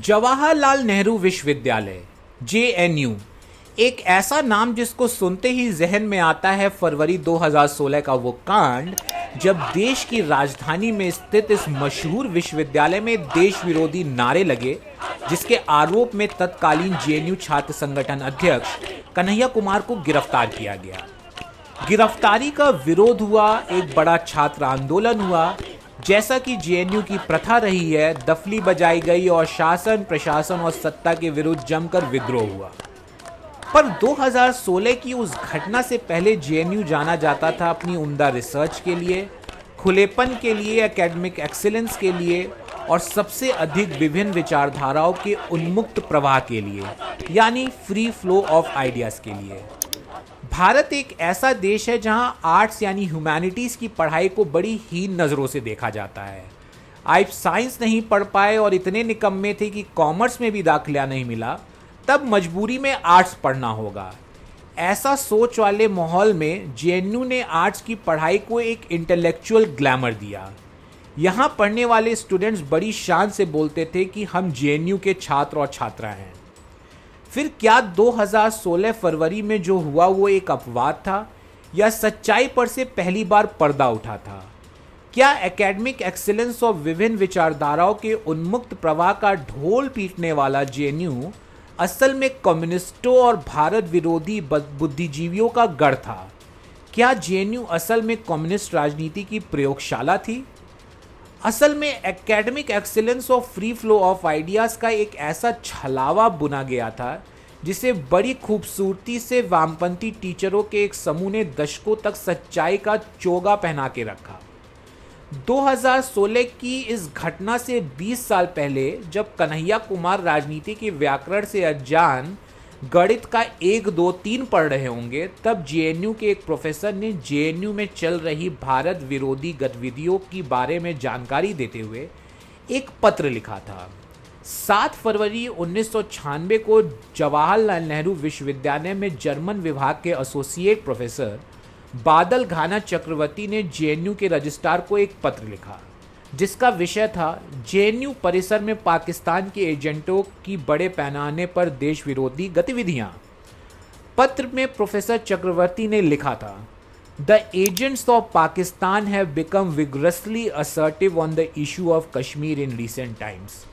जवाहरलाल नेहरू विश्वविद्यालय जेएनयू एक ऐसा नाम जिसको सुनते ही जहन में आता है फरवरी 2016 का वो कांड जब देश की राजधानी में स्थित इस मशहूर विश्वविद्यालय में देश विरोधी नारे लगे, जिसके आरोप में तत्कालीन जेएनयू छात्र संगठन अध्यक्ष कन्हैया कुमार को गिरफ्तार किया गया। गिरफ्तारी का विरोध हुआ, एक बड़ा छात्र आंदोलन हुआ। जैसा कि जेएनयू की प्रथा रही है, दफली बजाई गई और शासन, प्रशासन और सत्ता के विरुद्ध जमकर विद्रोह हुआ। पर 2016 की उस घटना से पहले जेएनयू जाना जाता था अपनी उम्दा रिसर्च के लिए, खुलेपन के लिए, एकेडमिक एक्सीलेंस के लिए और सबसे अधिक विभिन्न विचारधाराओं के उन्मुक्त प्रवाह के लिए, यानी फ्री फ्लो ऑफ आइडियाज के लिए। भारत एक ऐसा देश है जहां आर्ट्स यानी ह्यूमैनिटीज़ की पढ़ाई को बड़ी हीन नज़रों से देखा जाता है। आप साइंस नहीं पढ़ पाए और इतने निकम्मे थे कि कॉमर्स में भी दाखिला नहीं मिला, तब मजबूरी में आर्ट्स पढ़ना होगा। ऐसा सोच वाले माहौल में जेएनयू ने आर्ट्स की पढ़ाई को एक इंटेलेक्चुअल ग्लैमर दिया। यहाँ पढ़ने वाले स्टूडेंट्स बड़ी शान से बोलते थे कि हम जेएनयू के छात्र और छात्रा हैं। फिर क्या 2016 फरवरी में जो हुआ वो एक अपवाद था या सच्चाई पर से पहली बार पर्दा उठा था? क्या एकेडमिक एक्सीलेंस और विभिन्न विचारधाराओं के उन्मुक्त प्रवाह का ढोल पीटने वाला जेएनयू असल में कम्युनिस्टों और भारत विरोधी बुद्धिजीवियों का गढ़ था? क्या जेएनयू असल में कम्युनिस्ट राजनीति की प्रयोगशाला थी? असल में एकेडमिक एक्सीलेंस और फ्री फ्लो ऑफ आइडियाज़ का एक ऐसा छलावा बुना गया था जिसे बड़ी खूबसूरती से वामपंथी टीचरों के एक समूह ने दशकों तक सच्चाई का चोगा पहना के रखा। 2016 की इस घटना से 20 साल पहले जब कन्हैया कुमार राजनीति के व्याकरण से अनजान गणित का 1, 2, 3 पढ़ रहे होंगे, तब जेएनयू के एक प्रोफेसर ने जेएनयू में चल रही भारत विरोधी गतिविधियों के बारे में जानकारी देते हुए एक पत्र लिखा था। 7 फरवरी 1996 को जवाहरलाल नेहरू विश्वविद्यालय में जर्मन विभाग के एसोसिएट प्रोफेसर बादल घाना चक्रवर्ती ने जेएनयू के रजिस्ट्रार को एक पत्र लिखा जिसका विषय था जेएनयू परिसर में पाकिस्तान के एजेंटों की बड़े पैमाने पर देश विरोधी गतिविधियां। पत्र में प्रोफेसर चक्रवर्ती ने लिखा था, the agents of Pakistan have become vigorously assertive on the issue of Kashmir in recent times.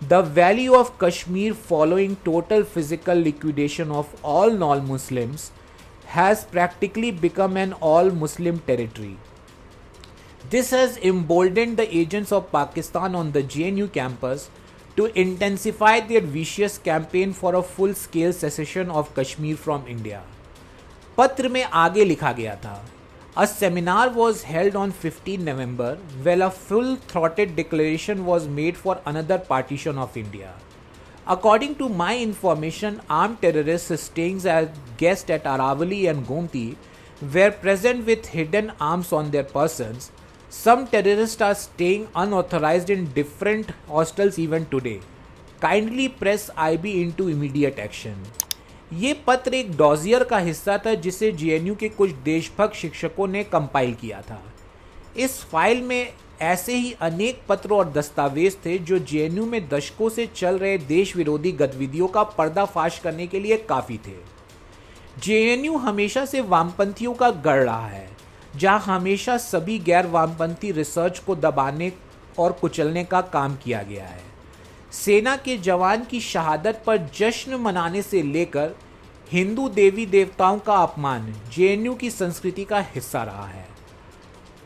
The valley of Kashmir following total physical liquidation of all non Muslims has practically become an all Muslim territory. This has emboldened the agents of Pakistan on the JNU campus to intensify their vicious campaign for a full-scale secession of Kashmir from India. पत्र में आगे लिखा गया था, A seminar was held on 15 November where a full-throated declaration was made for another partition of India. According to my information, armed terrorists staying as guests at Aravali and Gomti were present with hidden arms on their persons. Some terrorists are staying unauthorized in different hostels even today. Kindly press IB into immediate action. ये पत्र एक dossier का हिस्सा था जिसे JNU के कुछ देशभक्त शिक्षकों ने कंपाइल किया था। इस फाइल में ऐसे ही अनेक पत्र और दस्तावेज थे जो जेएनयू में दशकों से चल रहे देश विरोधी गतिविधियों का पर्दाफाश करने के लिए काफ़ी थे। जेएनयू हमेशा से वामपंथियों का गढ़ रहा है, जहां हमेशा सभी गैर वामपंथी रिसर्च को दबाने और कुचलने का काम किया गया है। सेना के जवान की शहादत पर जश्न मनाने से लेकर हिंदू देवी देवताओं का अपमान जेएनयू की संस्कृति का हिस्सा रहा है।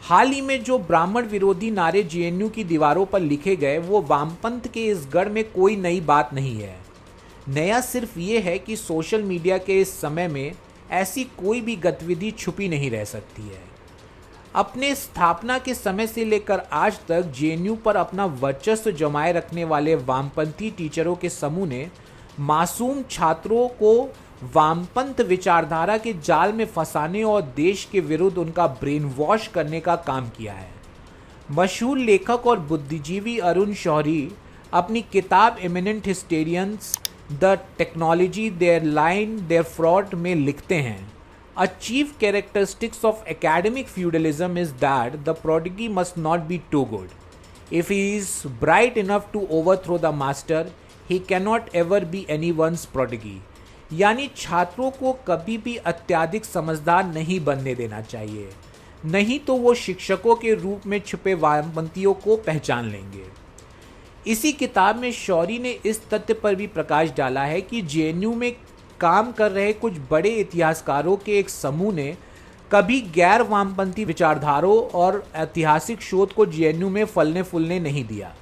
हाल ही में जो ब्राह्मण विरोधी नारे जेएनयू की दीवारों पर लिखे गए, वो वामपंथ के इस गढ़ में कोई नई बात नहीं है। नया सिर्फ ये है कि सोशल मीडिया के इस समय में ऐसी कोई भी गतिविधि छुपी नहीं रह सकती है। अपने स्थापना के समय से लेकर आज तक जेएनयू पर अपना वर्चस्व जमाए रखने वाले वामपंथी टीचरों के समूह ने मासूम छात्रों को वामपंथ विचारधारा के जाल में फंसाने और देश के विरुद्ध उनका ब्रेन वॉश करने का काम किया है। मशहूर लेखक और बुद्धिजीवी अरुण शौरी अपनी किताब eminent historians the technology their line their fraud में लिखते हैं, A chief characteristics of academic feudalism is that the prodigy must not be too good. If he is bright enough to overthrow the master, he cannot ever be anyone's prodigy, यानी छात्रों को कभी भी अत्यधिक समझदार नहीं बनने देना चाहिए, नहीं तो वो शिक्षकों के रूप में छुपे वामपंथियों को पहचान लेंगे। इसी किताब में शौरी ने इस तथ्य पर भी प्रकाश डाला है कि जेएनयू में काम कर रहे कुछ बड़े इतिहासकारों के एक समूह ने कभी गैर वामपंथी विचारधाराओं और ऐतिहासिक शोध को जेएनयू में फलने फूलने नहीं दिया।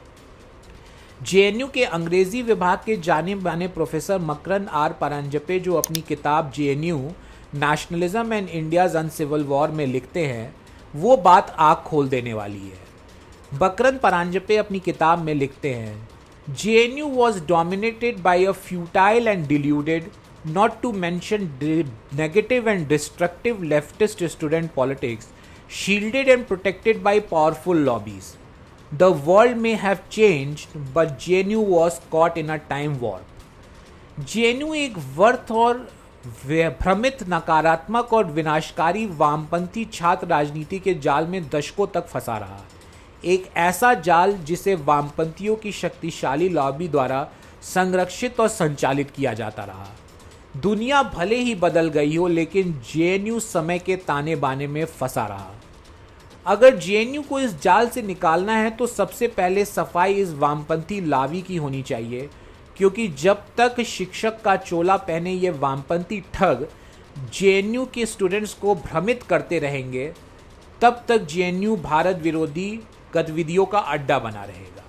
जेएनयू के अंग्रेजी विभाग के जाने माने प्रोफेसर मकरंद आर परांजपे, जो अपनी किताब JNU nationalism and India's uncivil war में लिखते हैं, वो बात आँख खोल देने वाली है। मकरंद परांजपे अपनी किताब में लिखते हैं, JNU was dominated by a futile and deluded, not to mention negative and destructive leftist student politics, shielded and protected by powerful lobbies. The world may have changed, but JNU was caught in a time warp. JNU एक व्यर्थ और भ्रमित, नकारात्मक और विनाशकारी वामपंथी छात्र राजनीति के जाल में दशकों तक फंसा रहा। एक ऐसा जाल जिसे वामपंथियों की शक्तिशाली लॉबी द्वारा संरक्षित और संचालित किया जाता रहा। दुनिया भले ही बदल गई हो, लेकिन जेएनयू समय के ताने बाने में फंसा रहा। अगर जेएनयू को इस जाल से निकालना है तो सबसे पहले सफाई इस वामपंथी लावी की होनी चाहिए, क्योंकि जब तक शिक्षक का चोला पहने ये वामपंथी ठग जेएनयू के स्टूडेंट्स को भ्रमित करते रहेंगे, तब तक जेएनयू भारत विरोधी गतिविधियों का अड्डा बना रहेगा।